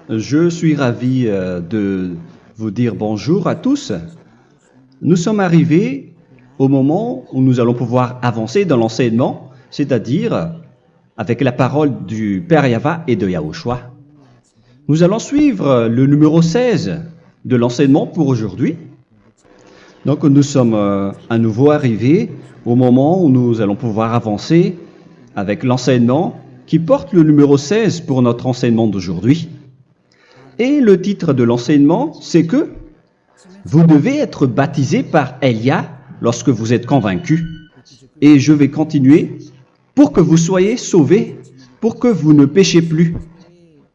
Je suis ravi de vous dire bonjour à tous. Nous sommes arrivés au moment où nous allons pouvoir avancer dans l'enseignement, c'est-à-dire avec la parole du Père Yava et de Yahushua. Nous allons suivre le numéro 16 de l'enseignement pour aujourd'hui. Donc nous sommes à nouveau arrivés au moment où nous allons pouvoir avancer avec l'enseignement qui porte le numéro 16 pour notre enseignement d'aujourd'hui. Et le titre de l'enseignement, c'est que vous devez être baptisé par Elia lorsque vous êtes convaincu. Et je vais continuer pour que vous soyez sauvés, pour que vous ne péchez plus.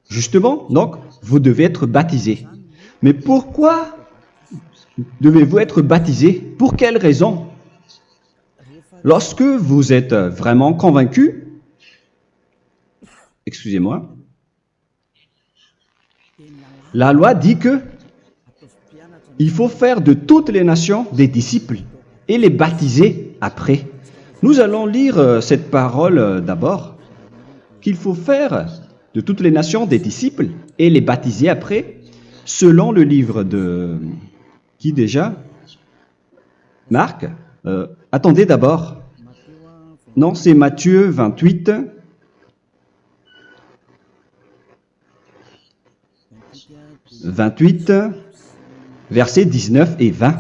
Justement, donc, vous devez être baptisé. Mais pourquoi devez-vous être baptisé? Pour quelle raison? Lorsque vous êtes vraiment convaincu, excusez-moi, la loi dit que il faut faire de toutes les nations des disciples et les baptiser après. Nous allons lire cette parole d'abord, qu'il faut faire de toutes les nations des disciples et les baptiser après, selon le livre de... Qui déjà? Marc. Attendez d'abord. Non, c'est Matthieu 28. Versets 19 et 20.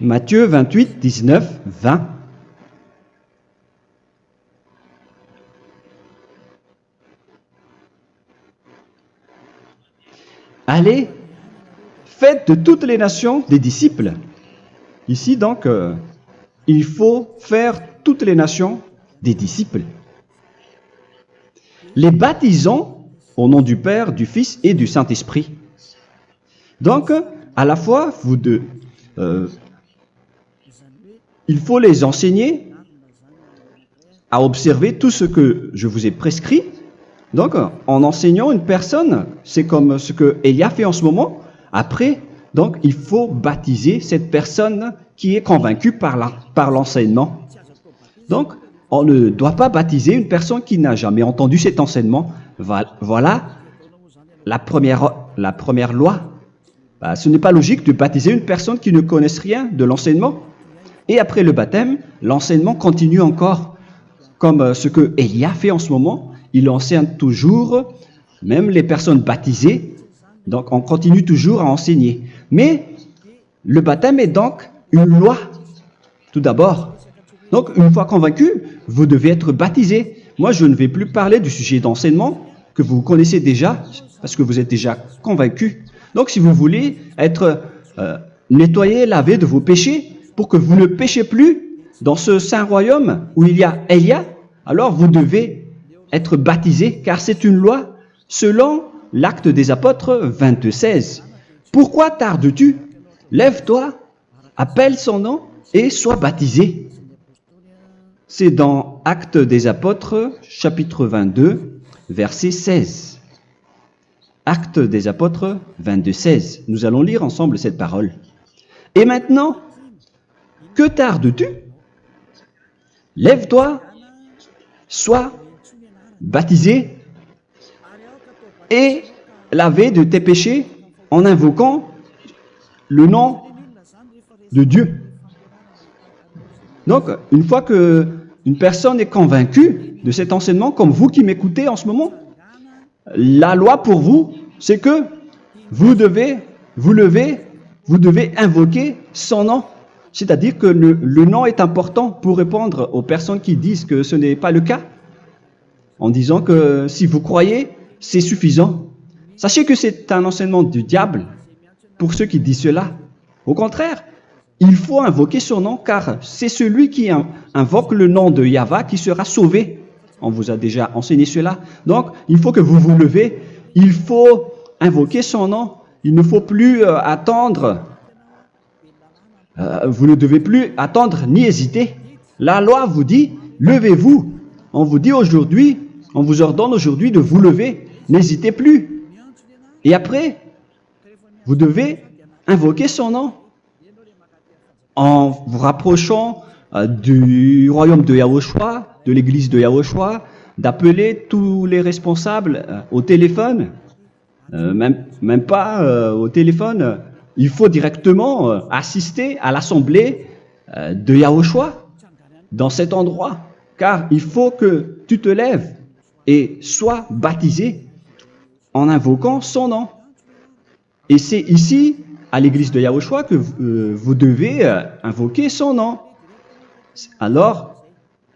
Matthieu 28, 19, 20. Allez, faites de toutes les nations des disciples. Ici, donc, il faut faire toutes les nations des disciples. Les baptisons au nom du Père, du Fils et du Saint-Esprit. Donc, à la fois, il faut les enseigner à observer tout ce que je vous ai prescrit. Donc, en enseignant une personne, c'est comme ce que Elia fait en ce moment. Après, donc, il faut baptiser cette personne qui est convaincue par l'enseignement. Donc, on ne doit pas baptiser une personne qui n'a jamais entendu cet enseignement. Voilà la première loi. Ce n'est pas logique de baptiser une personne qui ne connaisse rien de l'enseignement. Et après le baptême, l'enseignement continue encore, comme ce que Elia fait en ce moment. Il enseigne toujours, même les personnes baptisées. Donc, on continue toujours à enseigner. Mais le baptême est donc une loi, tout d'abord. Donc, une fois convaincu, vous devez être baptisé. Moi, je ne vais plus parler du sujet d'enseignement que vous connaissez déjà, parce que vous êtes déjà convaincu. Donc, si vous voulez être nettoyé, lavé de vos péchés, pour que vous ne péchez plus dans ce saint royaume où il y a Elia, alors vous devez être baptisé, car c'est une loi selon l'Acte des Apôtres 22:16. Pourquoi tardes-tu? Lève-toi, appelle son nom et sois baptisé. C'est dans Actes des Apôtres, chapitre 22, verset 16. Actes des Apôtres 22:16. Nous allons lire ensemble cette parole. Et maintenant, que tardes-tu? Lève-toi, sois baptisé et lavé de tes péchés en invoquant le nom de Dieu. Donc, une fois qu'une personne est convaincue de cet enseignement, comme vous qui m'écoutez en ce moment, la loi pour vous, c'est que vous devez invoquer son nom. C'est-à-dire que le nom est important pour répondre aux personnes qui disent que ce n'est pas le cas, en disant que si vous croyez, c'est suffisant. Sachez que c'est un enseignement du diable pour ceux qui disent cela. Au contraire, il faut invoquer son nom, car c'est celui qui invoque le nom de Yahva qui sera sauvé. On vous a déjà enseigné cela. Donc, il faut que vous vous levez, il faut invoquer son nom. Il ne faut plus attendre. Vous ne devez plus attendre ni hésiter. La loi vous dit, levez-vous. On vous dit aujourd'hui, on vous ordonne aujourd'hui de vous lever. N'hésitez plus. Et après, vous devez invoquer son nom en vous rapprochant du royaume de Yahushua, de l'église de Yahushua, d'appeler tous les responsables au téléphone, même pas au téléphone. Il faut directement assister à l'assemblée de Yahushua dans cet endroit, car il faut que tu te lèves et sois baptisé en invoquant son nom. Et c'est ici, à l'église de Yahushua, que vous devez invoquer son nom. Alors,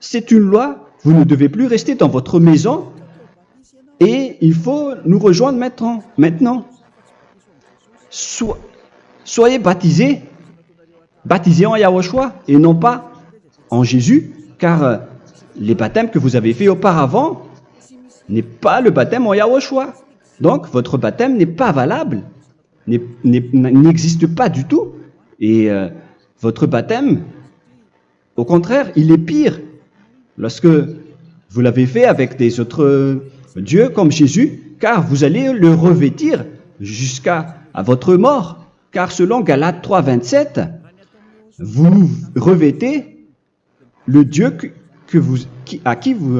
c'est une loi, vous ne devez plus rester dans votre maison et il faut nous rejoindre maintenant. Soyez baptisés en Yahushua et non pas en Jésus, car les baptêmes que vous avez faits auparavant n'est pas le baptême en Yahushua. Donc, votre baptême n'est pas valable, n'existe pas du tout. Et votre baptême, au contraire, il est pire. Lorsque vous l'avez fait avec des autres dieux comme Jésus, car vous allez le revêtir jusqu'à votre mort. Car selon Galates 3, 27, vous revêtez le Dieu à qui vous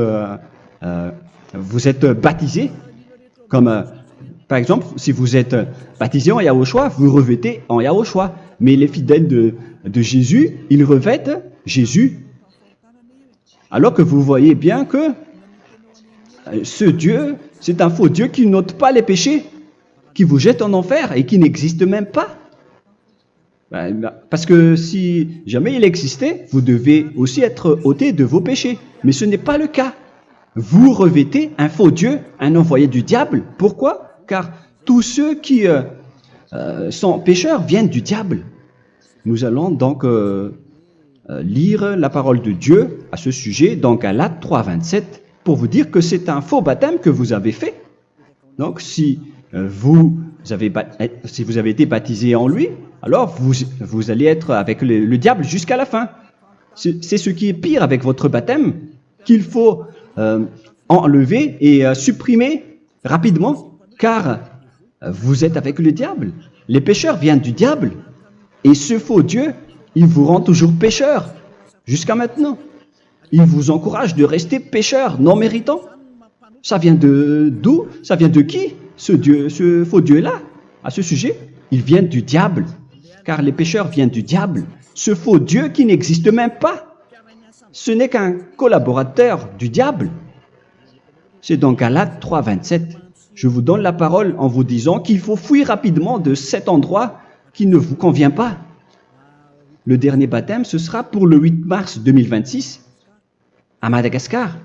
êtes baptisé. Comme par exemple, si vous êtes baptisé en Yahushua, vous revêtez en Yahushua. Mais les fidèles de Jésus, ils revêtent Jésus. Alors que vous voyez bien que ce Dieu, c'est un faux Dieu qui n'ôte pas les péchés, qui vous jette en enfer et qui n'existe même pas. Parce que si jamais il existait, vous devez aussi être ôté de vos péchés. Mais ce n'est pas le cas. Vous revêtez un faux Dieu, un envoyé du diable. Pourquoi? Car tous ceux qui sont pécheurs viennent du diable. Nous allons donc lire la parole de Dieu à ce sujet dans Galates 3, 27 pour vous dire que c'est un faux baptême que vous avez fait. Donc si vous avez été baptisé en lui, alors vous allez être avec le diable jusqu'à la fin. C'est ce qui est pire avec votre baptême qu'il faut enlever et supprimer rapidement, car vous êtes avec le diable. Les pécheurs viennent du diable. Et ce faux Dieu, il vous rend toujours pécheur, jusqu'à maintenant. Il vous encourage de rester pécheur, non méritant. Ça vient d'où? Ça vient de qui, ce faux Dieu-là? À ce sujet, ils viennent du diable, car les pécheurs viennent du diable. Ce faux Dieu qui n'existe même pas. Ce n'est qu'un collaborateur du diable. C'est dans Galates 3, 27. Je vous donne la parole en vous disant qu'il faut fuir rapidement de cet endroit qui ne vous convient pas. Le dernier baptême, ce sera pour le 8 mars 2026 à Madagascar.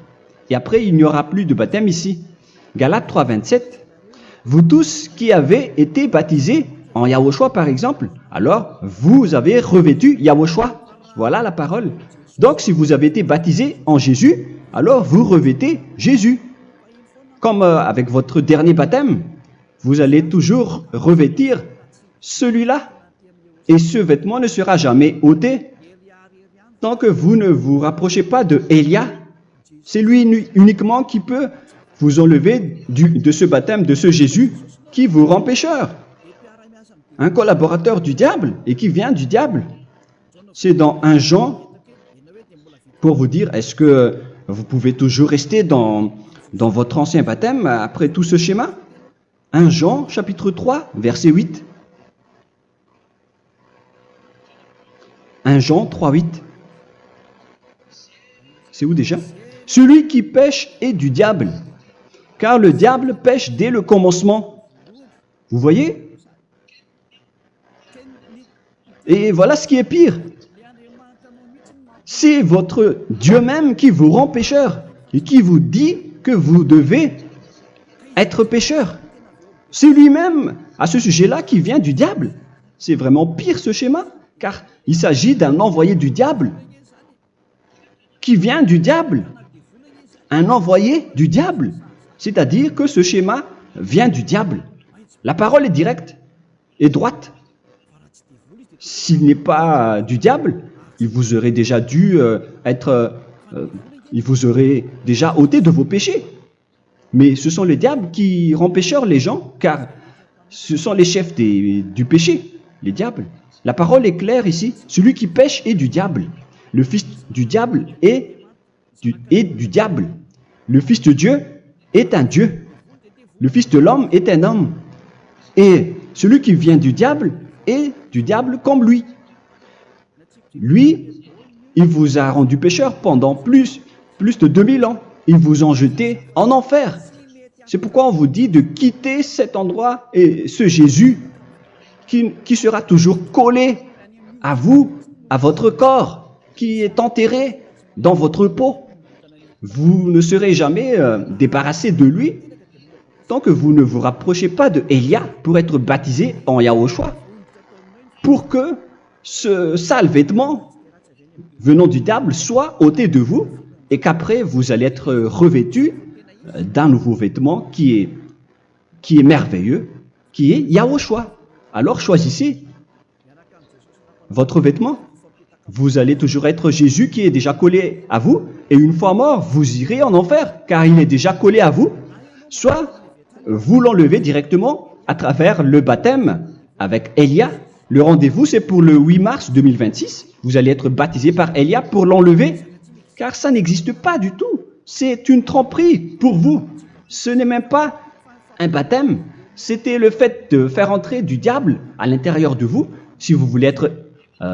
Et après, il n'y aura plus de baptême ici. Galates 3, 27. Vous tous qui avez été baptisés en Yahushua, par exemple, alors vous avez revêtu Yahushua. Voilà la parole. Donc, si vous avez été baptisés en Jésus, alors vous revêtez Jésus. Comme avec votre dernier baptême, vous allez toujours revêtir celui-là. Et ce vêtement ne sera jamais ôté tant que vous ne vous rapprochez pas de Élia. C'est lui uniquement qui peut vous enlever de ce baptême, de ce Jésus qui vous rend pécheur. Un collaborateur du diable et qui vient du diable. C'est dans 1 Jean, pour vous dire, est-ce que vous pouvez toujours rester dans votre ancien baptême après tout ce schéma? 1 Jean, chapitre 3, verset 8. 1 Jean 3, 8. C'est où déjà? Celui qui pêche est du diable, car le diable pêche dès le commencement. Vous voyez? Et voilà ce qui est pire. C'est votre Dieu même qui vous rend pécheur et qui vous dit que vous devez être pécheur. C'est lui-même, à ce sujet-là, qui vient du diable. C'est vraiment pire ce schéma, car il s'agit d'un envoyé du diable qui vient du diable. Un envoyé du diable. C'est-à-dire que ce schéma vient du diable. La parole est directe et droite. S'il n'est pas du diable, il vous aurait déjà dû il vous aurait déjà ôté de vos péchés. Mais ce sont les diables qui rendent pécheurs les gens, car ce sont les chefs du péché, les diables. La parole est claire ici. Celui qui pêche est du diable. le fils du diable est du diable. Le fils de Dieu est un Dieu. Le fils de l'homme est un homme. Et celui qui vient du diable est du diable comme lui. Lui, il vous a rendu pécheur pendant plus de 2000 ans. Il vous a jeté en enfer. C'est pourquoi on vous dit de quitter cet endroit et ce Jésus qui sera toujours collé à vous, à votre corps, qui est enterré dans votre peau. Vous ne serez jamais débarrassé de lui tant que vous ne vous rapprochez pas de Élia pour être baptisé en Yahushua, pour que ce sale vêtement venant du diable soit ôté de vous et qu'après vous allez être revêtu d'un nouveau vêtement qui est merveilleux, qui est Yahushua. Alors choisissez votre vêtement. Vous allez toujours être Jésus qui est déjà collé à vous, et une fois mort, vous irez en enfer, car il est déjà collé à vous. Soit vous l'enlevez directement à travers le baptême avec Élia. Le rendez-vous, c'est pour le 8 mars 2026. Vous allez être baptisé par Élia pour l'enlever, car ça n'existe pas du tout. C'est une tromperie pour vous. Ce n'est même pas un baptême. C'était le fait de faire entrer du diable à l'intérieur de vous. Si vous voulez être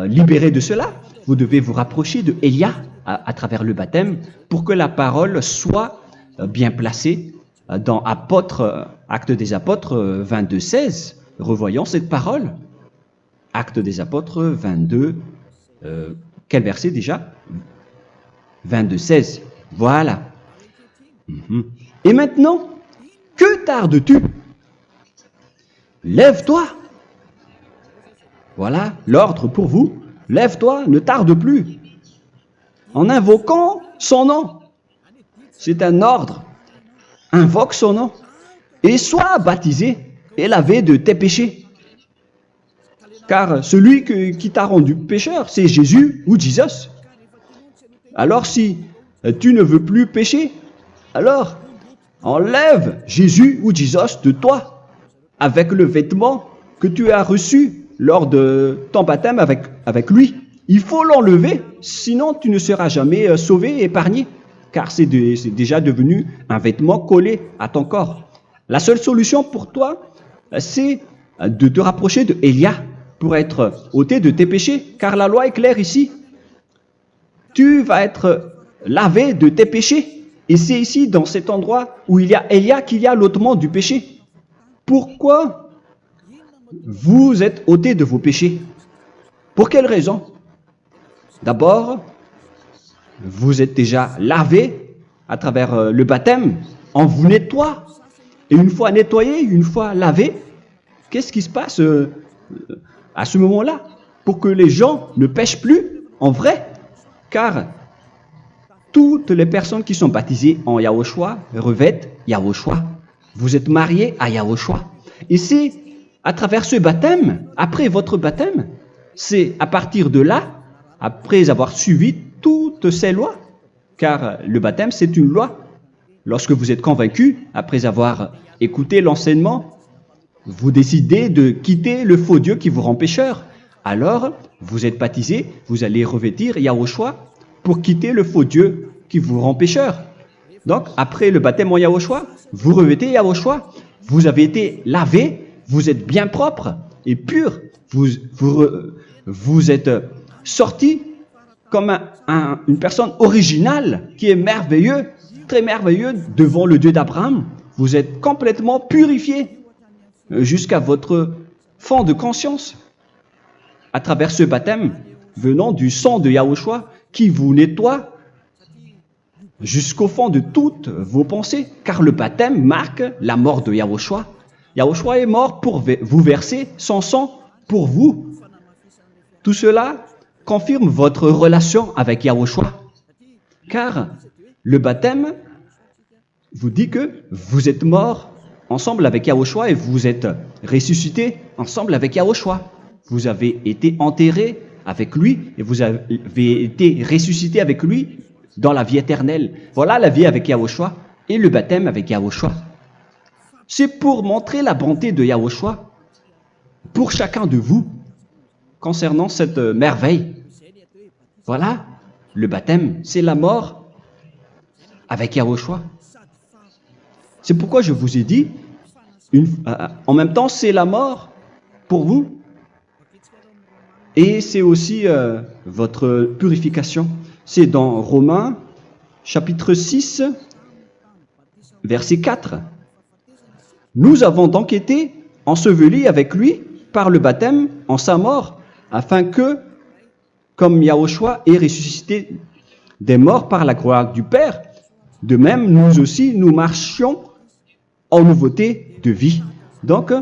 libéré de cela, vous devez vous rapprocher de Élia à travers le baptême pour que la parole soit bien placée dans Actes des Apôtres 22:16. Revoyons cette parole. Actes des Apôtres 22, quel verset déjà? 22:16. Voilà. Et maintenant, que tardes-tu? Lève-toi. Voilà l'ordre pour vous. Lève-toi, ne tarde plus. En invoquant son nom. C'est un ordre. Invoque son nom. Et sois baptisé et lavé de tes péchés. Car celui qui t'a rendu pécheur, c'est Jésus ou Jesus. Alors si tu ne veux plus pécher, alors enlève Jésus ou Jesus de toi avec le vêtement que tu as reçu lors de ton baptême avec lui. Il faut l'enlever, sinon tu ne seras jamais sauvé, épargné, car c'est déjà devenu un vêtement collé à ton corps. La seule solution pour toi, c'est de te rapprocher de Élia pour être ôté de tes péchés, car la loi est claire ici. Tu vas être lavé de tes péchés, et c'est ici, dans cet endroit où il y a Élia, qu'il y a l'ôtement du péché. Pourquoi vous êtes ôté de vos péchés? Pour quelle raison? D'abord, vous êtes déjà lavé à travers le baptême. On vous nettoie. Et une fois nettoyé, une fois lavé, qu'est-ce qui se passe à ce moment-là? Pour que les gens ne pêchent plus en vrai. Car toutes les personnes qui sont baptisées en Yahushua revêtent Yahushua. Vous êtes mariés à Yahushua. Et c'est à travers ce baptême, après votre baptême, c'est à partir de là, après avoir suivi toutes ces lois, car le baptême c'est une loi. Lorsque vous êtes convaincu, après avoir écouté l'enseignement, vous décidez de quitter le faux Dieu qui vous rend pécheur. Alors, vous êtes baptisé, vous allez revêtir Yahushua pour quitter le faux Dieu qui vous rend pécheur. Donc, après le baptême en Yahushua, vous revêtez Yahushua, vous avez été lavé, vous êtes bien propre et pur, vous êtes sorti comme une personne originale qui est merveilleux, très merveilleux devant le Dieu d'Abraham. Vous êtes complètement purifié jusqu'à votre fond de conscience à travers ce baptême venant du sang de Yahushua qui vous nettoie jusqu'au fond de toutes vos pensées, car le baptême marque la mort de Yahushua. Yahushua est mort pour vous verser son sang pour vous. Tout cela confirme votre relation avec Yahushua, car le baptême vous dit que vous êtes mort ensemble avec Yahushua et vous êtes ressuscité ensemble avec Yahushua. Vous avez été enterré avec lui et vous avez été ressuscité avec lui dans la vie éternelle. Voilà la vie avec Yahushua et le baptême avec Yahushua. C'est pour montrer la bonté de Yahushua pour chacun de vous concernant cette merveille. Voilà le baptême, c'est la mort avec Yahushua. C'est pourquoi je vous ai dit, en même temps, c'est la mort pour vous et c'est aussi votre purification. C'est dans Romains, chapitre 6, verset 4. Nous avons donc été ensevelis avec lui par le baptême en sa mort, afin que, comme Yahushua est ressuscité des morts par la gloire du Père, de même, nous aussi, nous marchions en nouveauté de vie. Donc,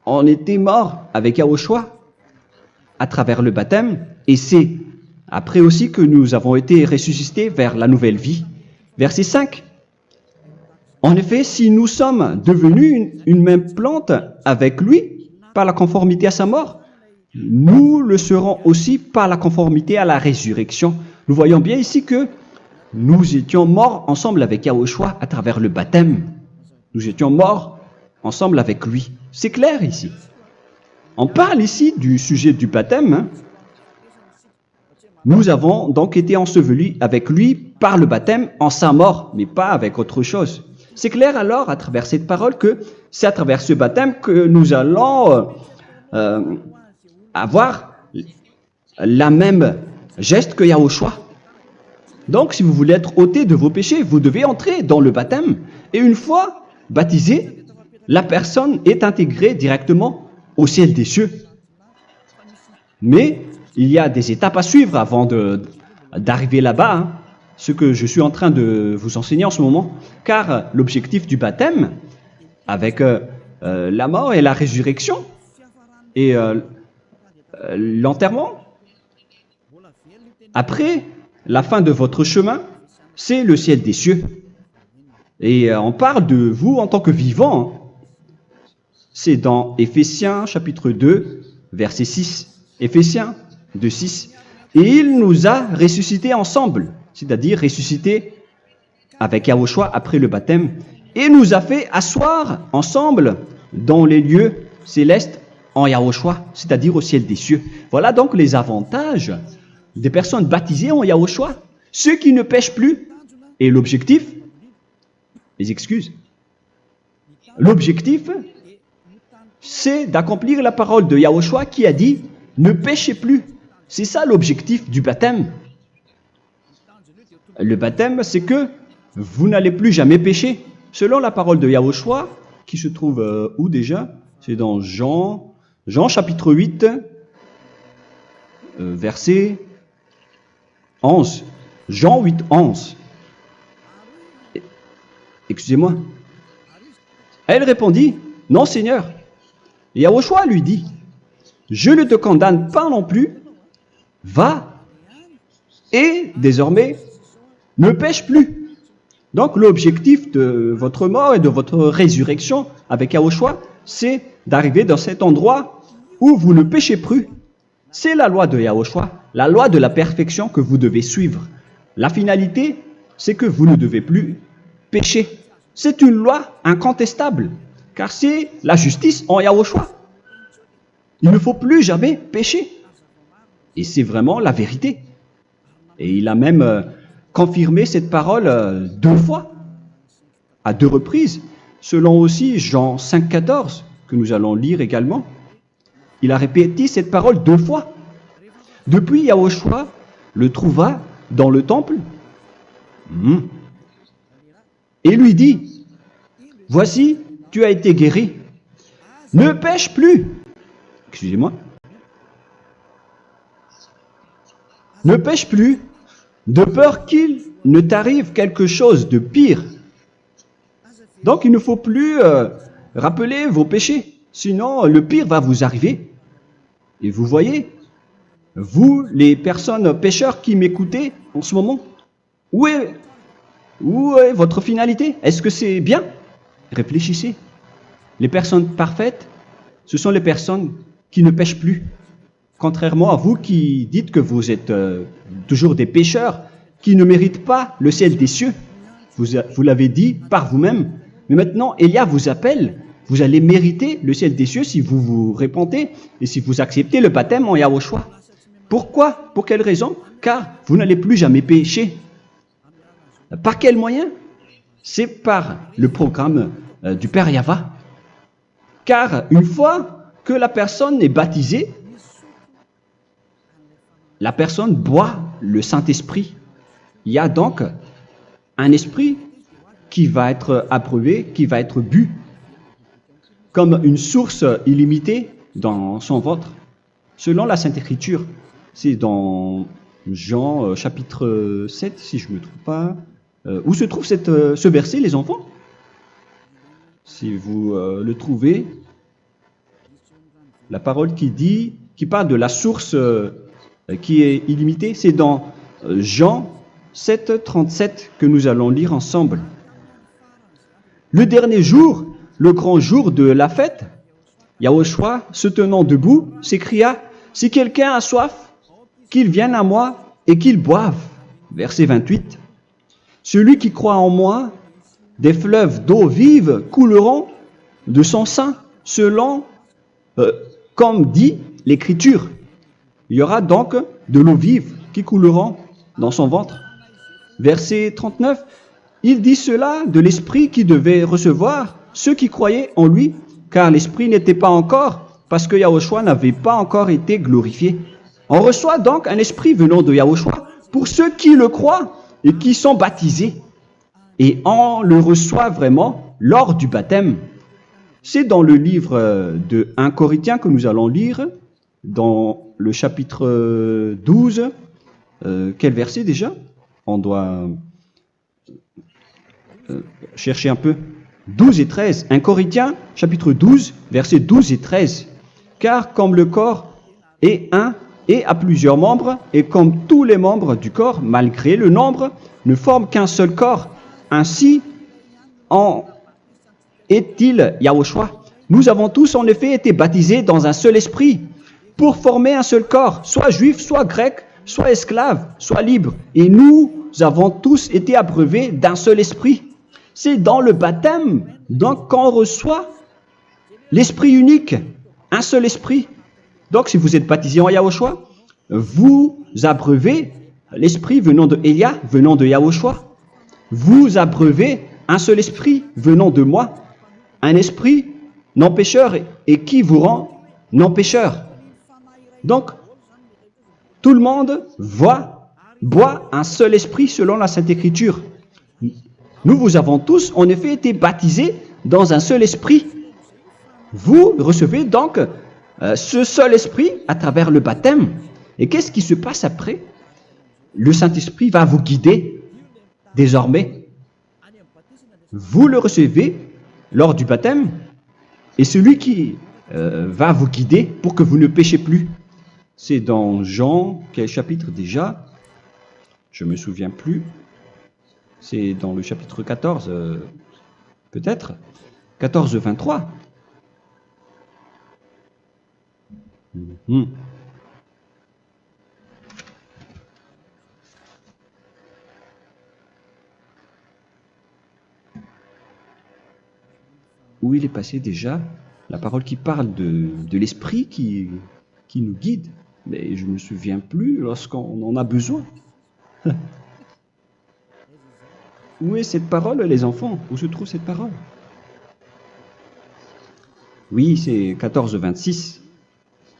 on était morts avec Yahushua à travers le baptême, et c'est après aussi que nous avons été ressuscités vers la nouvelle vie. Verset 5. En effet, si nous sommes devenus une même plante avec lui par la conformité à sa mort, nous le serons aussi par la conformité à la résurrection. Nous voyons bien ici que nous étions morts ensemble avec Yahushua à travers le baptême. Nous étions morts ensemble avec lui. C'est clair ici. On parle ici du sujet du baptême. Nous avons donc été ensevelis avec lui par le baptême en sa mort, mais pas avec autre chose. C'est clair alors à travers cette parole que c'est à travers ce baptême que nous allons avoir la même geste que Yahushua. Donc, si vous voulez être ôté de vos péchés, vous devez entrer dans le baptême. Et une fois baptisé, la personne est intégrée directement au ciel des cieux. Mais il y a des étapes à suivre avant d'arriver là-bas, ce que je suis en train de vous enseigner en ce moment. Car l'objectif du baptême, avec la mort et la résurrection, et l'enterrement, après la fin de votre chemin, c'est le ciel des cieux. Et on parle de vous en tant que vivant. C'est dans Éphésiens chapitre 2, verset 6. Éphésiens 2, 6. Et il nous a ressuscités ensemble, c'est-à-dire ressuscités avec Yahushua après le baptême, et nous a fait asseoir ensemble dans les lieux célestes en Yahushua, c'est-à-dire au ciel des cieux. Voilà donc les avantages des personnes baptisées en Yahushua, ceux qui ne pêchent plus. Et l'objectif, les excuses, l'objectif, c'est d'accomplir la parole de Yahushua qui a dit « Ne péchez plus ». C'est ça l'objectif du baptême. Le baptême, c'est que vous n'allez plus jamais pécher. Selon la parole de Yahushua, qui se trouve où déjà? C'est dans Jean chapitre 8, verset 11. Jean 8, 11. Excusez-moi. Elle répondit, « Non, Seigneur. » Et Yahushua lui dit, « Je ne te condamne pas non plus. Va et désormais ne pêche plus. » Donc l'objectif de votre mort et de votre résurrection avec Yahushua, c'est d'arriver dans cet endroit où vous ne péchez plus. C'est la loi de Yahushua, la loi de la perfection que vous devez suivre. La finalité, c'est que vous ne devez plus pécher. C'est une loi incontestable, car c'est la justice en Yahushua. Il ne faut plus jamais pécher. Et c'est vraiment la vérité. Et il a même confirmé cette parole 2 fois, à 2 reprises, selon aussi Jean 5, 14, que nous allons lire également. Il a répété cette parole 2 fois. Depuis, Yahushua le trouva dans le temple et lui dit, « Voici, tu as été guéri. Ne pêche plus. » Excusez-moi. Ne pêche plus, de peur qu'il ne t'arrive quelque chose de pire. Donc, il ne faut plus rappeler vos péchés, sinon le pire va vous arriver. Et vous voyez, vous, les personnes pécheurs qui m'écoutez en ce moment, où est votre finalité? Est-ce que c'est bien? Réfléchissez. Les personnes parfaites, ce sont les personnes qui ne pêchent plus. Contrairement à vous qui dites que vous êtes toujours des pécheurs qui ne méritent pas le ciel des cieux. Vous l'avez dit par vous-même. Mais maintenant, Élia vous appelle. Vous allez mériter le ciel des cieux si vous vous repentez et si vous acceptez le baptême en Yahushua. Pourquoi? Pour quelle raison? Car vous n'allez plus jamais pécher. Par quel moyen? C'est par le programme du Père Yahva. Car une fois que la personne est baptisée, la personne boit le Saint-Esprit. Il y a donc un esprit qui va être approuvé, qui va être bu, comme une source illimitée dans son ventre, selon la Sainte Écriture. C'est dans Jean chapitre 7, si je ne me trompe pas. Où se trouve ce verset, les enfants? Si vous le trouvez, la parole qui parle de la source qui est illimitée, c'est dans Jean 7, 37 que nous allons lire ensemble. Le dernier jour, le grand jour de la fête, Yahushua, se tenant debout, s'écria, « Si quelqu'un a soif, qu'il vienne à moi et qu'il boive. » Verset 28. « Celui qui croit en moi, des fleuves d'eau vive couleront de son sein, selon, comme dit l'Écriture. » Il y aura donc de l'eau vive qui couleront dans son ventre. Verset 39. Il dit cela de l'Esprit qui devait recevoir ceux qui croyaient en lui, car l'Esprit n'était pas encore, parce que Yahushua n'avait pas encore été glorifié. On reçoit donc un Esprit venant de Yahushua pour ceux qui le croient et qui sont baptisés. Et on le reçoit vraiment lors du baptême. C'est dans le livre de 1 Corinthiens que nous allons lire, dans le chapitre 12. Quel verset déjà? On doit chercher un peu. 12 et 13. 1 Corinthiens, chapitre 12, versets 12 et 13. Car comme le corps est un et a plusieurs membres, et comme tous les membres du corps, malgré le nombre, ne forment qu'un seul corps, ainsi en est-il Yahushua. Nous avons tous en effet été baptisés dans un seul esprit, pour former un seul corps, soit juif, soit grec, soit esclave, soit libre. Et nous avons tous été abreuvés d'un seul esprit. C'est dans le baptême, donc, qu'on reçoit l'esprit unique, un seul esprit. Donc, si vous êtes baptisé en Yahushua, vous abreuvez l'esprit venant de Elia, venant de Yahushua. Vous abreuvez un seul esprit venant de moi, un esprit non pécheur et qui vous rend non pécheur. Donc, tout le monde boit un seul esprit selon la Sainte Écriture. Nous vous avons tous en effet été baptisés dans un seul esprit. Vous recevez donc ce seul esprit à travers le baptême. Et qu'est-ce qui se passe après? Le Saint-Esprit va vous guider désormais. Vous le recevez lors du baptême et celui qui va vous guider pour que vous ne péchez plus. C'est dans Jean, quel chapitre déjà? Je ne me souviens plus. C'est dans le chapitre 14, peut-être. 14, 23. Où il est passé déjà? La parole qui parle de l'esprit qui nous guide. Mais je ne me souviens plus lorsqu'on en a besoin. Où est cette parole, les enfants? Où se trouve cette parole? Oui, c'est 14, 26.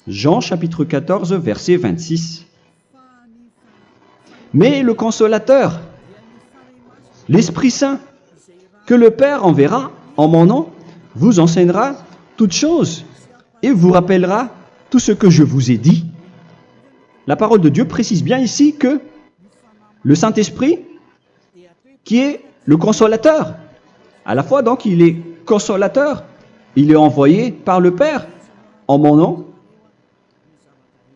Jean, chapitre 14, verset 26. Mais le Consolateur, l'Esprit Saint, que le Père enverra en mon nom, vous enseignera toutes choses et vous rappellera tout ce que je vous ai dit. La parole de Dieu précise bien ici que le Saint-Esprit, qui est le consolateur, à la fois donc il est consolateur, il est envoyé par le Père en mon nom,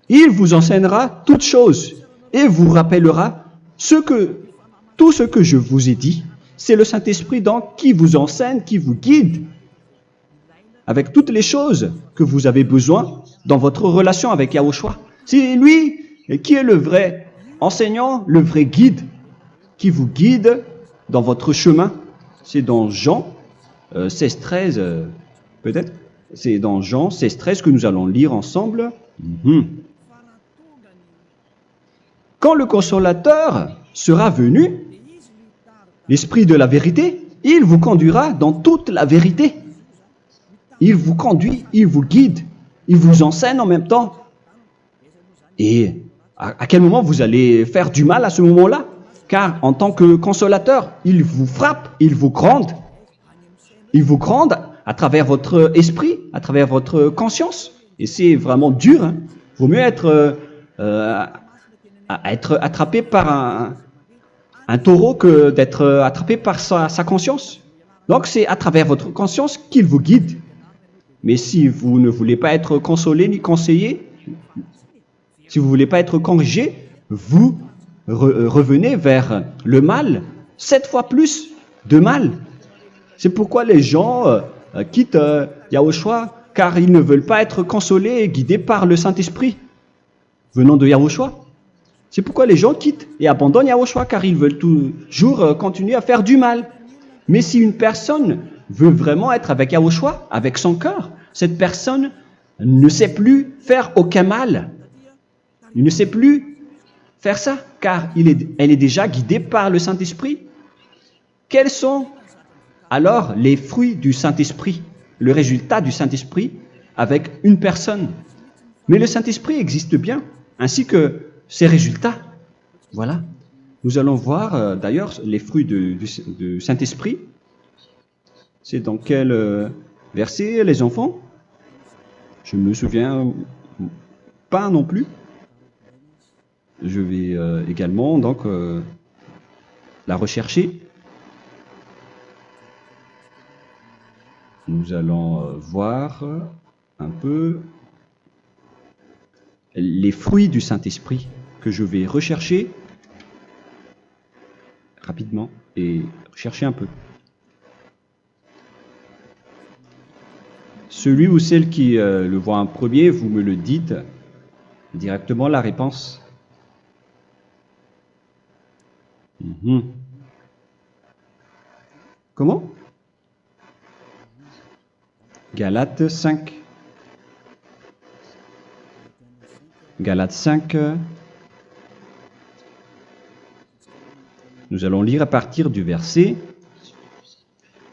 il vous enseignera toutes choses et vous rappellera tout ce que je vous ai dit. C'est le Saint-Esprit donc qui vous enseigne, qui vous guide avec toutes les choses que vous avez besoin dans votre relation avec Yahushua. C'est lui qui est le vrai enseignant, le vrai guide, qui vous guide dans votre chemin. C'est dans Jean 16, 13, peut-être. C'est dans Jean 16, 13 que nous allons lire ensemble. quand le consolateur sera venu, l'Esprit de la vérité, il vous conduira dans toute la vérité. Il vous conduit, il vous guide, il vous enseigne en même temps. Et à quel moment vous allez faire du mal à ce moment-là? Car en tant que consolateur, il vous frappe, il vous gronde. Il vous gronde à travers votre esprit, à travers votre conscience. Et c'est vraiment dur. Hein. Vaut mieux être attrapé par un taureau que d'être attrapé par sa conscience. Donc c'est à travers votre conscience qu'il vous guide. Mais si vous ne voulez pas être consolé ni conseillé, si vous ne voulez pas être corrigé, vous revenez vers le mal, 7 fois plus de mal. C'est pourquoi les gens quittent Yahushua, car ils ne veulent pas être consolés et guidés par le Saint-Esprit venant de Yahushua. C'est pourquoi les gens quittent et abandonnent Yahushua, car ils veulent toujours continuer à faire du mal. Mais si une personne veut vraiment être avec Yahushua, avec son cœur, cette personne ne sait plus faire aucun mal. Il ne sait plus faire ça, car elle est déjà guidée par le Saint-Esprit. Quels sont alors les fruits du Saint-Esprit, le résultat du Saint-Esprit avec une personne? Mais le Saint-Esprit existe bien, ainsi que ses résultats. Voilà. Nous allons voir d'ailleurs les fruits du Saint-Esprit. C'est dans quel verset, les enfants? Je ne me souviens pas non plus. Je vais également donc la rechercher. Nous allons voir un peu les fruits du Saint-Esprit que je vais rechercher rapidement et chercher un peu. Celui ou celle qui le voit en premier, vous me le dites directement la réponse. Comment? Galates 5. Galates 5. Nous allons lire à partir du verset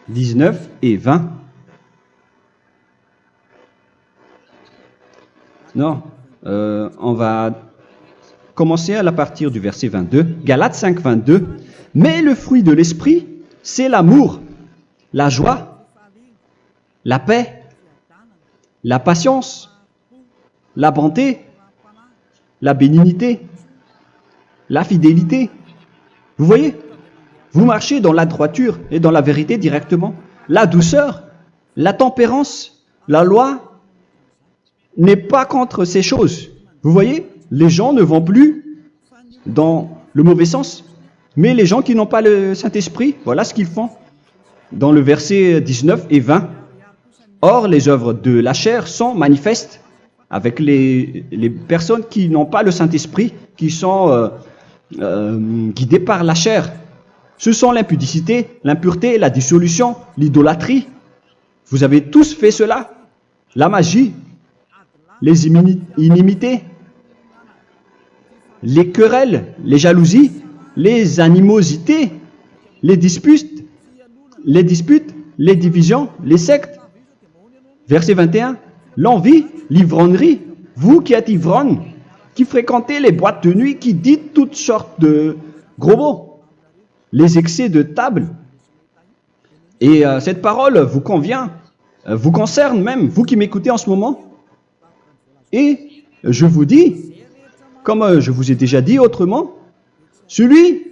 19 et 20. Non, on va commencer à partir du verset 22. Galates 5, 22. Mais le fruit de l'esprit, c'est l'amour, la joie, la paix, la patience, la bonté, la bénignité, la fidélité. Vous voyez? Vous marchez dans la droiture et dans la vérité directement. La douceur, la tempérance, la loi n'est pas contre ces choses. Vous voyez? Les gens ne vont plus dans le mauvais sens. Mais les gens qui n'ont pas le Saint-Esprit, voilà ce qu'ils font. Dans le verset 19 et 20. Or, les œuvres de la chair sont manifestes avec les personnes qui n'ont pas le Saint-Esprit, qui sont guidées par la chair. Ce sont l'impudicité, l'impureté, la dissolution, l'idolâtrie. Vous avez tous fait cela. La magie, les inimités, les querelles, les jalousies, les animosités, les disputes, les divisions, les sectes. Verset 21, l'envie, l'ivrognerie, vous qui êtes ivrognes, qui fréquentez les boîtes de nuit, qui dites toutes sortes de gros mots, les excès de table. Et cette parole vous convient, vous concerne même, vous qui m'écoutez en ce moment. Et je vous dis, comme je vous ai déjà dit autrement, celui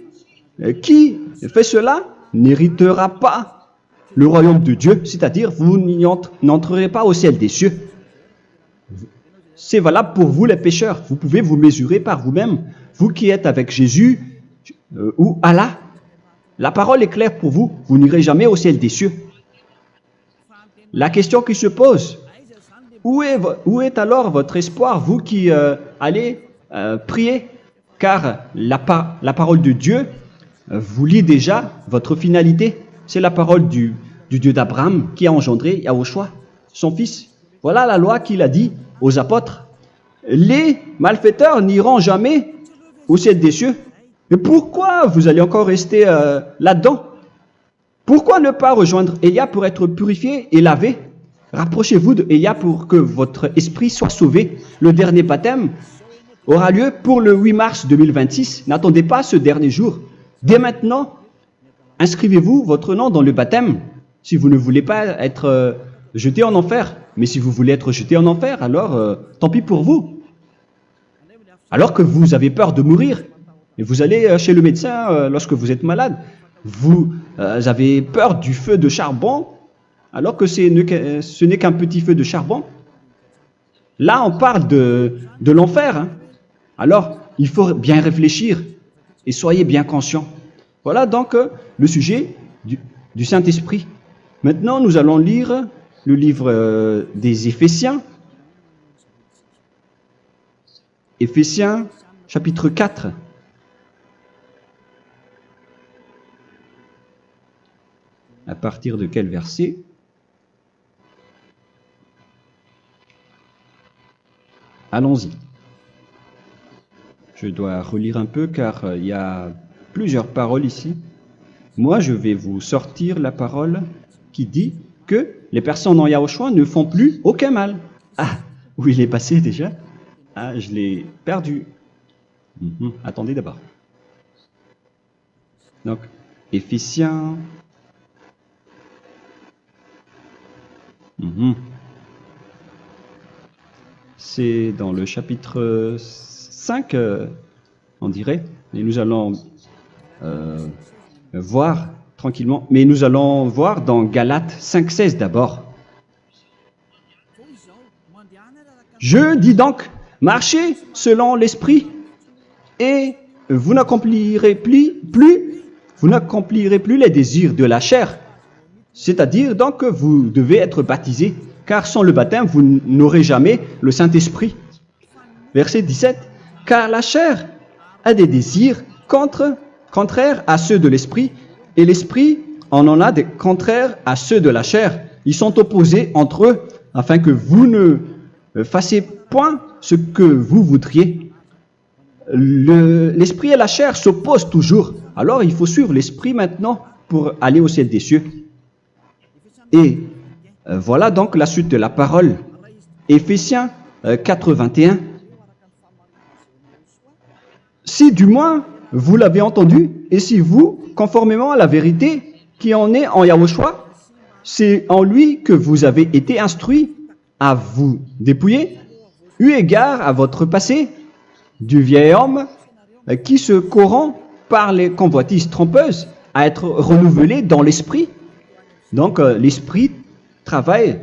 qui fait cela n'héritera pas le royaume de Dieu, c'est-à-dire vous n'entrerez pas au ciel des cieux. C'est valable pour vous les pécheurs. Vous pouvez vous mesurer par vous-même. Vous qui êtes avec Jésus ou Allah, la parole est claire pour vous. Vous n'irez jamais au ciel des cieux. La question qui se pose, où est alors votre espoir, vous qui allez prier? Car la parole de Dieu vous lit déjà votre finalité. C'est la parole du Dieu d'Abraham qui a engendré Yahushua, son fils. Voilà la loi qu'il a dit aux apôtres. Les malfaiteurs n'iront jamais au ciel des cieux. Mais pourquoi vous allez encore rester là-dedans? Pourquoi ne pas rejoindre Élia pour être purifié et lavé? Rapprochez-vous d'Élia pour que votre esprit soit sauvé. Le dernier baptême aura lieu pour le 8 mars 2026. N'attendez pas ce dernier jour. Dès maintenant, inscrivez-vous votre nom dans le baptême si vous ne voulez pas être jeté en enfer. Mais si vous voulez être jeté en enfer, alors tant pis pour vous. Alors que vous avez peur de mourir, et vous allez chez le médecin lorsque vous êtes malade, vous avez peur du feu de charbon, alors que ce n'est qu'un petit feu de charbon. Là, on parle de l'enfer. Hein. Alors, il faut bien réfléchir et soyez bien conscients. Voilà donc le sujet du Saint-Esprit. Maintenant, nous allons lire le livre des Éphésiens. Éphésiens, chapitre 4. À partir de quel verset? Allons-y. Je dois relire un peu car il y a plusieurs paroles ici. Moi, je vais vous sortir la parole qui dit que les personnes en Yahushua ne font plus aucun mal. Ah, où il est passé déjà? Ah, je l'ai perdu. Attendez d'abord. Donc, Éphésiens. C'est dans le chapitre 5, on dirait. Et nous allons voir tranquillement. Mais nous allons voir dans Galates 5,16 d'abord. Je dis donc, marchez selon l'esprit, et vous n'accomplirez plus les désirs de la chair. C'est-à-dire donc que vous devez être baptisé, car sans le baptême, vous n'aurez jamais le Saint-Esprit. Verset 17. Car la chair a des désirs contraires à ceux de l'esprit, et l'esprit en a des contraires à ceux de la chair. Ils sont opposés entre eux, afin que vous ne fassiez point ce que vous voudriez. L'esprit et la chair s'opposent toujours. Alors il faut suivre l'esprit maintenant pour aller au ciel des cieux. Et voilà donc la suite de la parole. Éphésiens 4, 21. Si du moins vous l'avez entendu, et si vous, conformément à la vérité qui en est en Yahushua, c'est en lui que vous avez été instruits à vous dépouiller, eu égard à votre passé, du vieil homme qui se corrompt par les convoitises trompeuses, à être renouvelé dans l'esprit. Donc l'esprit travaille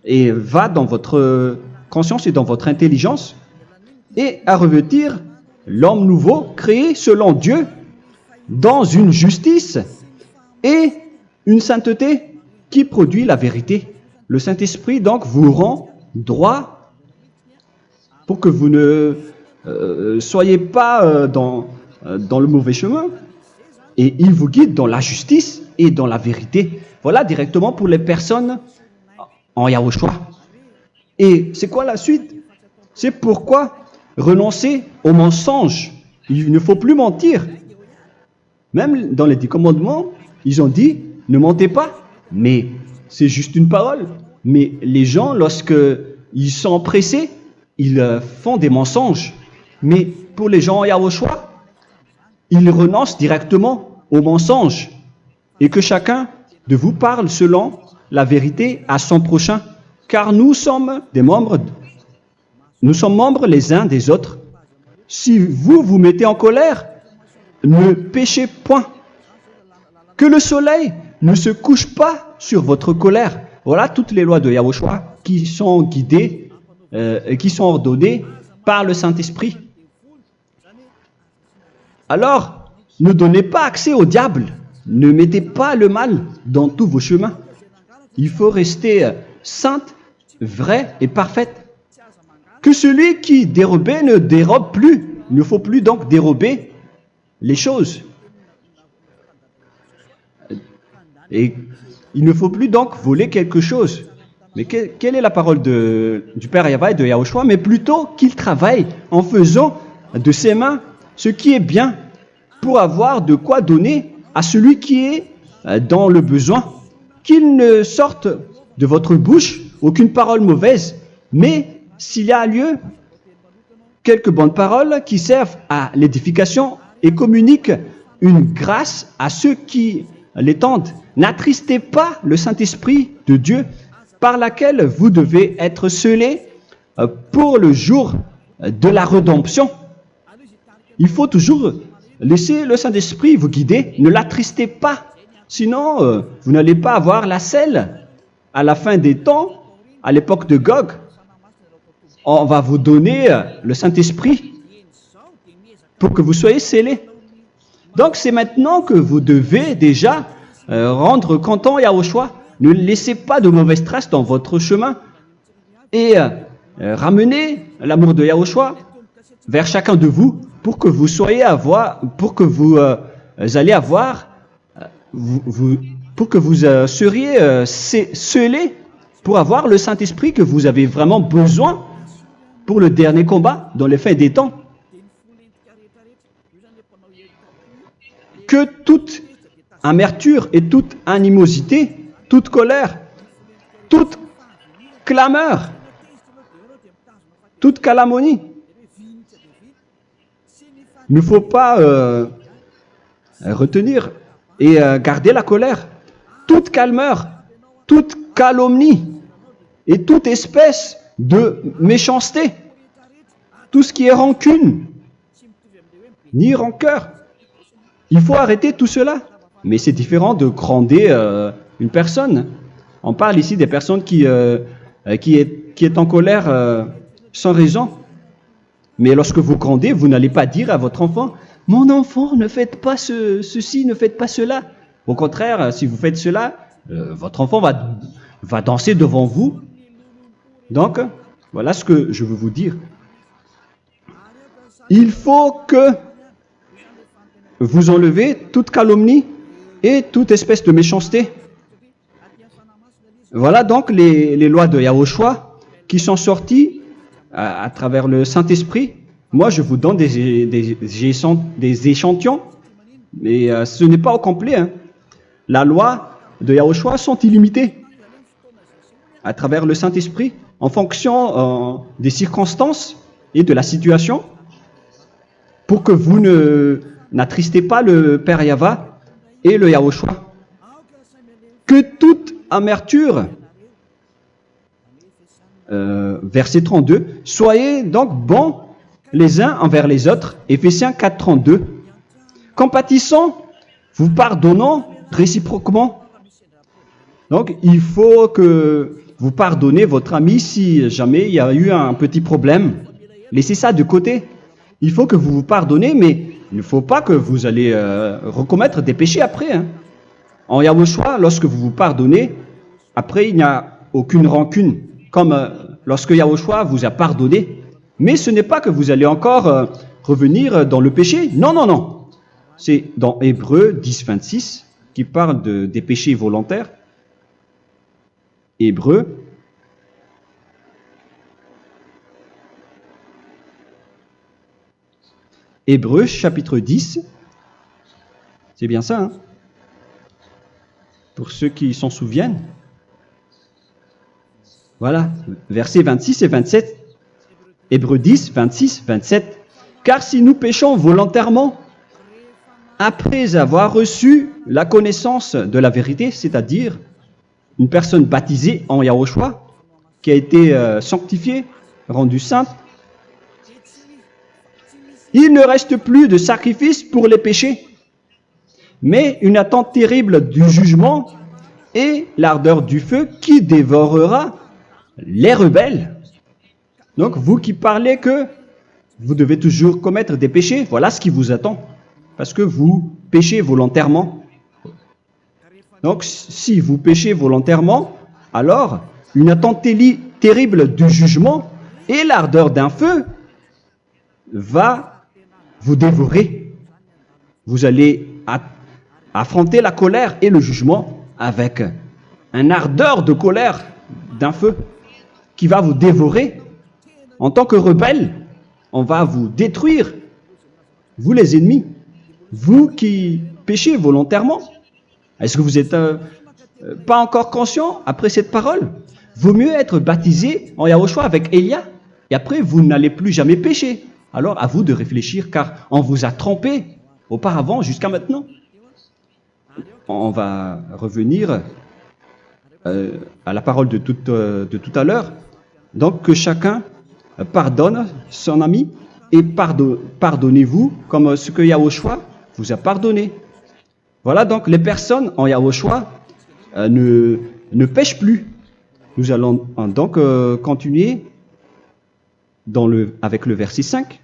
et va dans votre conscience et dans votre intelligence, et à revêtir l'homme nouveau créé selon Dieu dans une justice et une sainteté qui produit la vérité. Le Saint-Esprit donc vous rend droit pour que vous ne soyez pas dans le mauvais chemin, et il vous guide dans la justice et dans la vérité. Voilà directement pour les personnes en Yahushua. Et c'est quoi la suite? C'est pourquoi renoncer au mensonge. Il ne faut plus mentir. Même dans les 10 commandements, ils ont dit ne mentez pas. Mais c'est juste une parole. Mais les gens, lorsque ils sont pressés, ils font des mensonges. Mais pour les gens en Yahushua, ils renoncent directement au mensonge. Et que chacun de vous parle selon la vérité à son prochain. Car nous sommes membres les uns des autres. Si vous vous mettez en colère, ne péchez point. Que le soleil ne se couche pas sur votre colère. Voilà toutes les lois de Yahushua qui sont guidées, qui sont ordonnées par le Saint-Esprit. Alors, ne donnez pas accès au diable. Ne mettez pas le mal dans tous vos chemins. Il faut rester sainte, vraie et parfaite. Que celui qui dérobait ne dérobe plus. Il ne faut plus donc dérober les choses. Et il ne faut plus donc voler quelque chose. Mais quelle est la parole du Père Yahweh et de Yahushua? Mais plutôt qu'il travaille en faisant de ses mains ce qui est bien pour avoir de quoi donner à celui qui est dans le besoin. Qu'il ne sorte de votre bouche aucune parole mauvaise, mais s'il y a lieu, quelques bonnes paroles qui servent à l'édification et communiquent une grâce à ceux qui l'étendent. N'attristez pas le Saint-Esprit de Dieu par laquelle vous devez être scellés pour le jour de la rédemption. Il faut toujours laisser le Saint-Esprit vous guider, ne l'attristez pas, sinon vous n'allez pas avoir la selle. À la fin des temps, à l'époque de Gog, on va vous donner le Saint-Esprit pour que vous soyez scellés. Donc c'est maintenant que vous devez déjà rendre content Yahushua. Ne laissez pas de mauvaises traces dans votre chemin et ramenez l'amour de Yahushua vers chacun de vous pour que vous soyez pour que vous seriez scellés pour avoir le Saint-Esprit que vous avez vraiment besoin pour le dernier combat dans les fins des temps. Que toute amertume et toute animosité, toute colère, toute clameur, toute calomnie, il ne faut pas retenir et garder la colère. Toute calmeur, toute calomnie et toute espèce de méchanceté, tout ce qui est rancune, ni rancœur. Il faut arrêter tout cela. Mais c'est différent de gronder une personne. On parle ici des personnes qui est en colère sans raison. Mais lorsque vous grondez, vous n'allez pas dire à votre enfant « Mon enfant, ne faites pas ceci, ne faites pas cela ». Au contraire, si vous faites cela, votre enfant va danser devant vous. Donc, voilà ce que je veux vous dire. Il faut que vous enlevez toute calomnie et toute espèce de méchanceté. Voilà donc les lois de Yahushua qui sont sorties à travers le Saint-Esprit. Moi, je vous donne des échantillons, mais ce n'est pas au complet. Hein. La loi de Yahushua sont illimitées à travers le Saint-Esprit en fonction des circonstances et de la situation pour que vous n'attristez pas le Père Yahva et le Yahushua. Que toute amertume, verset 32, soyez donc bons les uns envers les autres, Éphésiens 4, 32, compatissant, vous pardonnant réciproquement. Donc, il faut que vous pardonnez votre ami si jamais il y a eu un petit problème. Laissez ça de côté. Il faut que vous vous pardonnez, mais il ne faut pas que vous allez recommettre des péchés après. Hein. En Yahushua, lorsque vous vous pardonnez, après il n'y a aucune rancune, comme lorsque Yahushua vous a pardonné. Mais ce n'est pas que vous allez encore revenir dans le péché. Non, non, non. C'est dans Hébreux 10, 26 qui parle des péchés volontaires. Hébreux. Hébreux chapitre 10. C'est bien ça, hein? Pour ceux qui s'en souviennent. Voilà, versets 26 et 27. Hébreux 10, 26, 27. Car si nous péchons volontairement, après avoir reçu la connaissance de la vérité, c'est-à-dire une personne baptisée en Yahushua, qui a été sanctifiée, rendue sainte, il ne reste plus de sacrifice pour les péchés, mais une attente terrible du jugement et l'ardeur du feu qui dévorera les rebelles. Donc, vous qui parlez que vous devez toujours commettre des péchés, voilà ce qui vous attend. Parce que vous péchez volontairement. Donc, si vous péchez volontairement, alors une attente terrible du jugement et l'ardeur d'un feu va vous dévorer. Vous allez affronter la colère et le jugement avec un ardeur de colère d'un feu qui va vous dévorer. En tant que rebelle, on va vous détruire vous les ennemis, vous qui péchez volontairement. Est-ce que vous n'êtes pas encore conscient après cette parole? Vaut mieux être baptisé en Yahushua avec Elia, et après vous n'allez plus jamais pécher. Alors à vous de réfléchir, car on vous a trompé auparavant jusqu'à maintenant. On va revenir à la parole de tout à l'heure. Donc que chacun pardonne son ami et pardonnez-vous comme ce que Yahushua vous a pardonné. Voilà donc les personnes en Yahushua ne pêchent plus. Nous allons donc continuer avec le verset 5.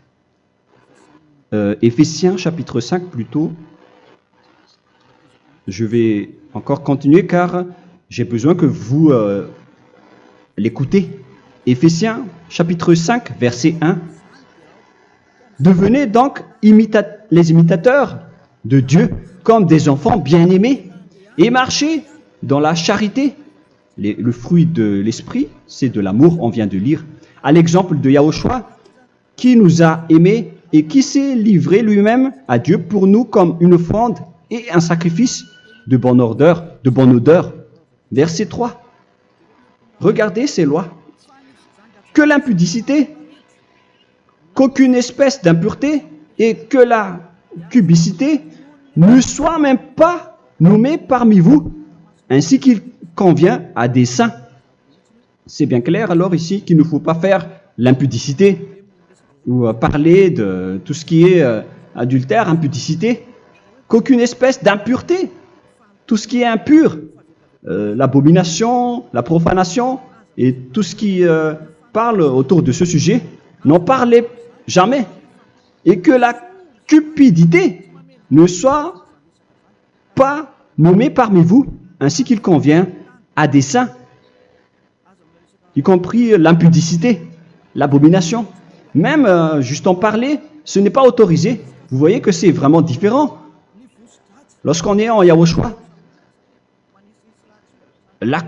Éphésiens chapitre 5 plutôt. Je vais encore continuer car j'ai besoin que vous l'écoutez. Éphésiens chapitre 5 verset 1. Devenez donc les imitateurs de Dieu comme des enfants bien-aimés et marchez dans la charité. Le fruit de l'esprit, c'est de l'amour, on vient de lire, à l'exemple de Yahushua qui nous a aimés et qui s'est livré lui-même à Dieu pour nous comme une offrande et un sacrifice de bonne odeur. Verset 3. Regardez ces lois. Que l'impudicité, qu'aucune espèce d'impureté et que la cubicité ne soient même pas nommés parmi vous, ainsi qu'il convient à des saints. C'est bien clair alors ici qu'il ne faut pas faire l'impudicité ou parler de tout ce qui est adultère, impudicité, qu'aucune espèce d'impureté, tout ce qui est impur, l'abomination, la profanation et tout ce qui parle autour de ce sujet, n'en parlez jamais. Et que la cupidité ne soit pas nommée parmi vous, ainsi qu'il convient à des saints, y compris l'impudicité, l'abomination. Même juste en parler, ce n'est pas autorisé. Vous voyez que c'est vraiment différent. Lorsqu'on est en Yahushua, la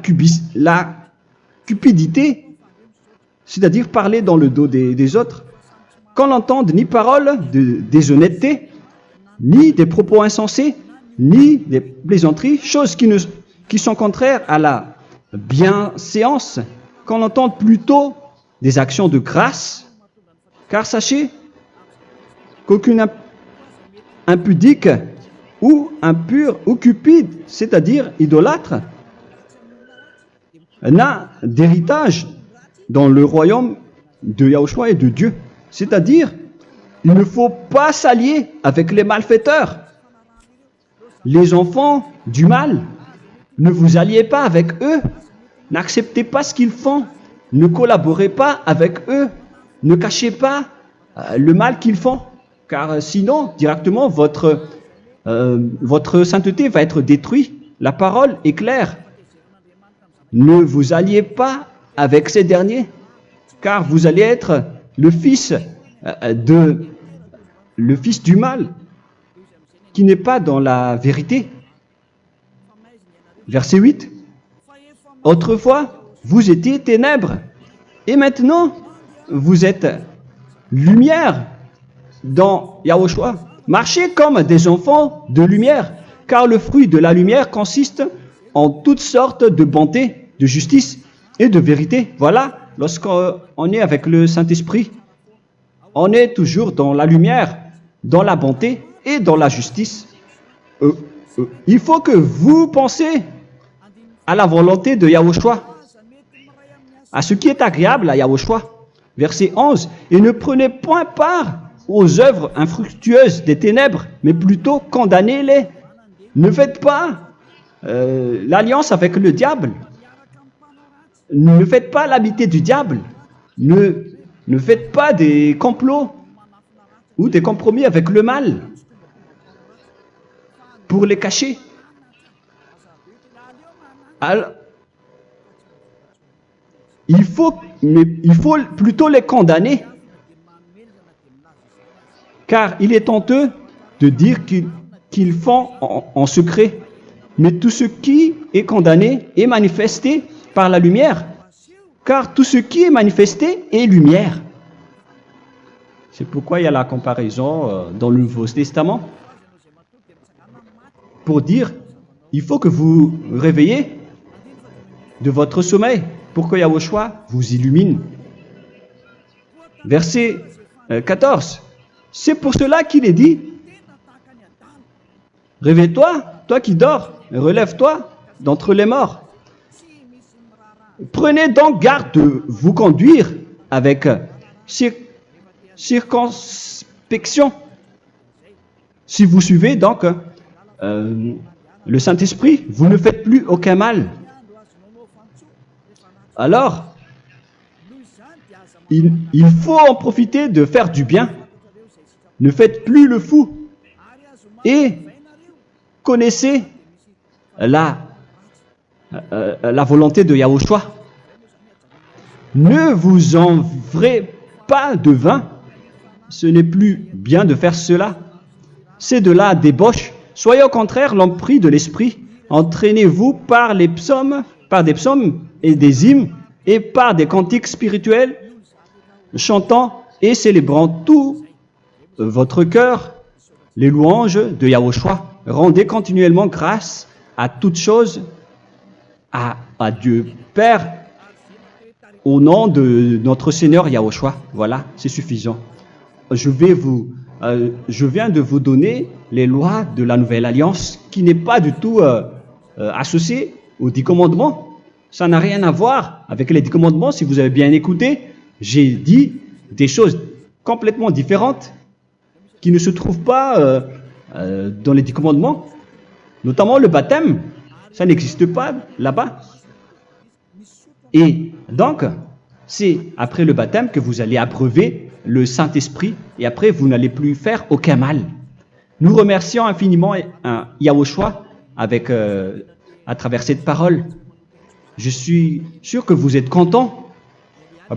cupidité, c'est-à-dire parler dans le dos des autres, qu'on n'entende ni parole de déshonnêteté, ni des propos insensés, ni des plaisanteries, choses qui sont contraires à la bienséance, qu'on entende plutôt des actions de grâce, car sachez qu'aucune impudique ou impure ou cupide, c'est-à-dire idolâtre, n'a d'héritage dans le royaume de Yahushua et de Dieu. C'est-à-dire, il ne faut pas s'allier avec les malfaiteurs. Les enfants du mal, ne vous alliez pas avec eux. N'acceptez pas ce qu'ils font. Ne collaborez pas avec eux. Ne cachez pas le mal qu'ils font. Car sinon, directement, votre sainteté va être détruite. La parole est claire. Ne vous alliez pas avec ces derniers, car vous allez être le fils du mal, qui n'est pas dans la vérité. Verset 8. Autrefois, vous étiez ténèbres, et maintenant, vous êtes lumière dans Yahushua. Marchez comme des enfants de lumière, car le fruit de la lumière consiste en toutes sortes de bonté, de justice et de vérité. Voilà, lorsqu'on est avec le Saint-Esprit, on est toujours dans la lumière, dans la bonté et dans la justice. Il faut que vous pensiez à la volonté de Yahushua, à ce qui est agréable à Yahushua. Verset 11. Et ne prenez point part aux œuvres infructueuses des ténèbres, mais plutôt condamnez-les. Ne faites pas l'alliance avec le diable. Ne faites pas l'amitié du diable. Ne faites pas des complots ou des compromis avec le mal pour les cacher. Alors, il faut plutôt les condamner, car il est honteux de dire qu'ils font en secret. Mais tout ce qui est condamné est manifesté par la lumière, car tout ce qui est manifesté est lumière. C'est pourquoi il y a la comparaison dans le Nouveau Testament. Pour dire, il faut que vous réveillez de votre sommeil pour que Yahushua vous illumine. Verset 14. C'est pour cela qu'il est dit, réveille-toi, toi qui dors, relève-toi d'entre les morts. Prenez donc garde de vous conduire avec circonspection. Si vous suivez donc le Saint-Esprit, vous ne faites plus aucun mal. Alors, il faut en profiter de faire du bien. Ne faites plus le fou. Et connaissez la volonté de Yahushua. Ne vous envrez pas de vin. Ce n'est plus bien de faire cela. C'est de la débauche. Soyez au contraire l'empris de l'esprit. Entraînez-vous par des psaumes et des hymnes et par des cantiques spirituels, chantant et célébrant tout votre cœur les louanges de Yahushua. Rendez continuellement grâce à toutes choses à Dieu Père au nom de notre Seigneur Yahushua. Voilà, c'est suffisant. Je viens de vous donner les lois de la Nouvelle Alliance qui n'est pas du tout associée aux 10 commandements. Ça n'a rien à voir avec les 10 commandements. Si vous avez bien écouté, j'ai dit des choses complètement différentes qui ne se trouvent pas dans les 10 commandements. Notamment le baptême, ça n'existe pas là-bas. Et donc, c'est après le baptême que vous allez abreuver le Saint-Esprit et après vous n'allez plus faire aucun mal. Nous remercions infiniment Yahushua à travers cette parole. Je suis sûr que vous êtes contents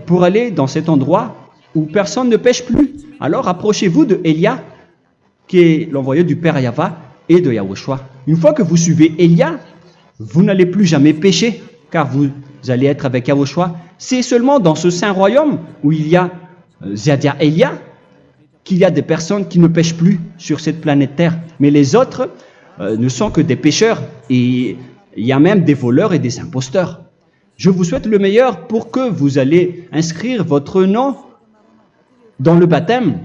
pour aller dans cet endroit où personne ne pêche plus. Alors approchez-vous de Élia, qui est l'envoyé du Père Yahva et de Yahushua. Une fois que vous suivez Élia, vous n'allez plus jamais pécher, car vous allez être avec Yahushua. C'est seulement dans ce saint royaume où il y a Ziadia Elia qu'il y a des personnes qui ne pêchent plus sur cette planète Terre. Mais les autres ne sont que des pécheurs et il y a même des voleurs et des imposteurs. Je vous souhaite le meilleur pour que vous allez inscrire votre nom dans le baptême.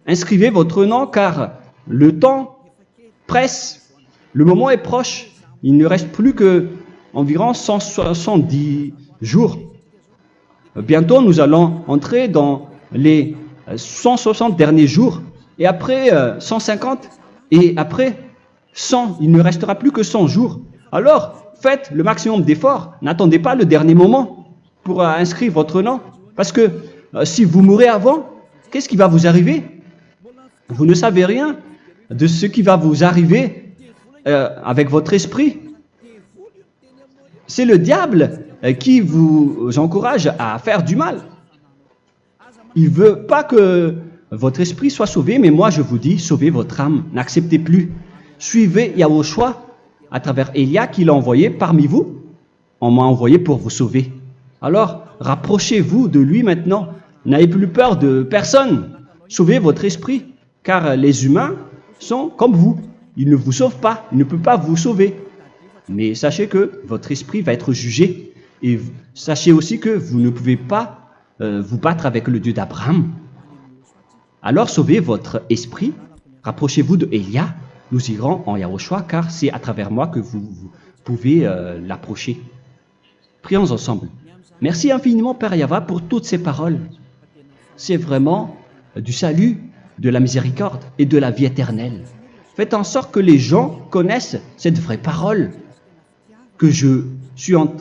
Inscrivez votre nom car le temps presse, le moment est proche. Il ne reste plus que environ 170 jours. Bientôt, nous allons entrer dans les 160 derniers jours, et après 150, et après 100. Il ne restera plus que 100 jours. Alors, faites le maximum d'efforts. N'attendez pas le dernier moment pour inscrire votre nom. Parce que si vous mourrez avant, qu'est-ce qui va vous arriver? Vous ne savez rien de ce qui va vous arriver avec votre esprit. C'est le diable qui vous encourage à faire du mal. Il ne veut pas que votre esprit soit sauvé, mais moi je vous dis, sauvez votre âme, n'acceptez plus. Suivez Yahushua à travers Élia qu'il a envoyé parmi vous. On m'a envoyé pour vous sauver. Alors, rapprochez-vous de lui maintenant. N'ayez plus peur de personne. Sauvez votre esprit, car les humains sont comme vous. Ils ne vous sauvent pas, ils ne peuvent pas vous sauver. Mais sachez que votre esprit va être jugé. Et sachez aussi que vous ne pouvez pas vous battre avec le Dieu d'Abraham. Alors sauvez votre esprit, rapprochez-vous de Élia, nous irons en Yahushua, car c'est à travers moi que vous pouvez l'approcher. Prions ensemble. Merci infiniment Père Yahva pour toutes ces paroles. C'est vraiment du salut, de la miséricorde et de la vie éternelle. Faites en sorte que les gens connaissent cette vraie parole que je suis en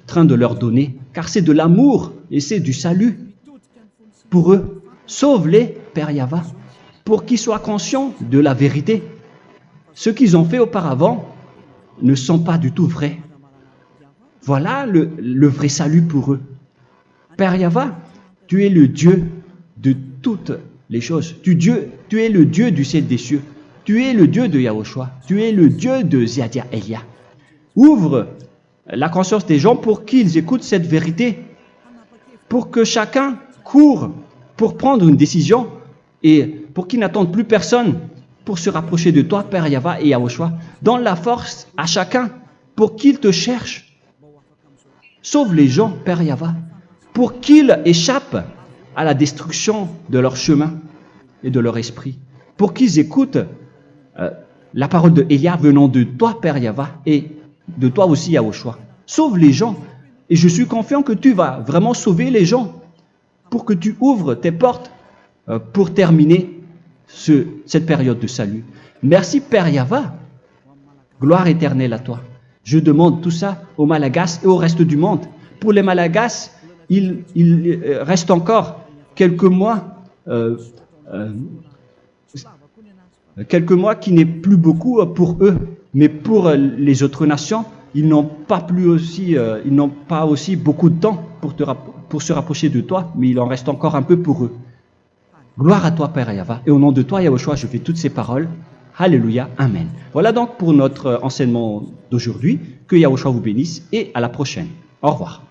train de leur donner, car c'est de l'amour et c'est du salut pour eux. Sauve-les, Père Yahva, pour qu'ils soient conscients de la vérité. Ce qu'ils ont fait auparavant ne sont pas du tout vrais. Voilà le vrai salut pour eux. Père Yahva, tu es le Dieu de toutes les choses. Tu es le Dieu du ciel des cieux. Tu es le Dieu de Yahushua. Tu es le Dieu de Ziadia Elia. Ouvre la conscience des gens pour qu'ils écoutent cette vérité, pour que chacun court pour prendre une décision et pour qu'ils n'attendent plus personne pour se rapprocher de toi, Père Yahweh et Yahushua. Donne la force à chacun pour qu'ils te cherchent. Sauve les gens, Père Yahweh, pour qu'ils échappent à la destruction de leur chemin et de leur esprit, pour qu'ils écoutent la parole de Élia venant de toi, Père Yahweh, et de toi aussi, Yahushua. Sauve les gens, et je suis confiant que tu vas vraiment sauver les gens pour que tu ouvres tes portes pour terminer cette période de salut. Merci, Père Yahweh. Gloire éternelle à toi. Je demande tout ça aux Malagasy et au reste du monde. Pour les Malagasy, il reste encore quelques mois qui n'est plus beaucoup pour eux, mais pour les autres nations, ils n'ont pas aussi beaucoup de temps pour se rapprocher de toi, mais il en reste encore un peu pour eux. Gloire à toi, Père Yahweh, et au nom de toi, Yahushua, je fais toutes ces paroles. Alléluia, Amen. Voilà donc pour notre enseignement d'aujourd'hui. Que Yahushua vous bénisse et à la prochaine. Au revoir.